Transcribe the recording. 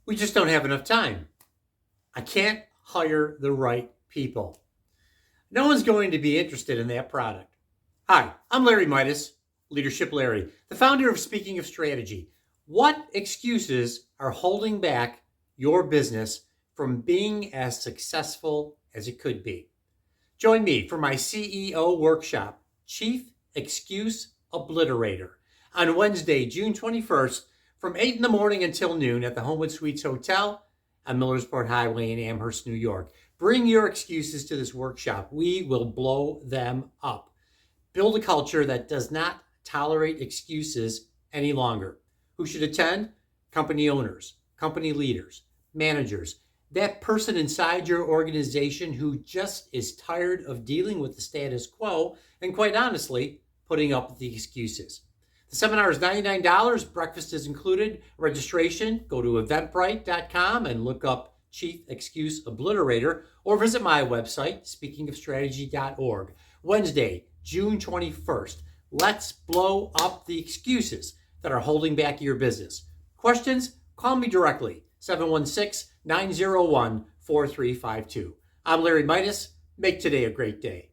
We just don't have enough time. I can't hire the right people. No one's going to be interested in that product. Hi, I'm Larry Mietus, Leadership Larry, the founder of Speaking of Strategy. What excuses are holding back your business from being as successful as it could be? Join me for my CEO workshop, Chief Excuse Obliterator, on Wednesday, June 21st, from 8 in the morning until noon at the Homewood Suites Hotel on Millersport Highway in Amherst, New York. Bring your excuses to this workshop. We will blow them up. Build a culture that does not tolerate excuses any longer. Who should attend? Company owners, company leaders, managers, that person inside your organization who just is tired of dealing with the status quo and, quite honestly, putting up with the excuses. The seminar is $99. Breakfast is included. Registration, go to eventbrite.com and look up Chief Excuse Obliterator, or visit my website, speakingofstrategy.org. Wednesday, June 21st. Let's blow up the excuses that are holding back your business. Questions? Call me directly, 716-901-4352. I'm Larry Mietus. Make today a great day.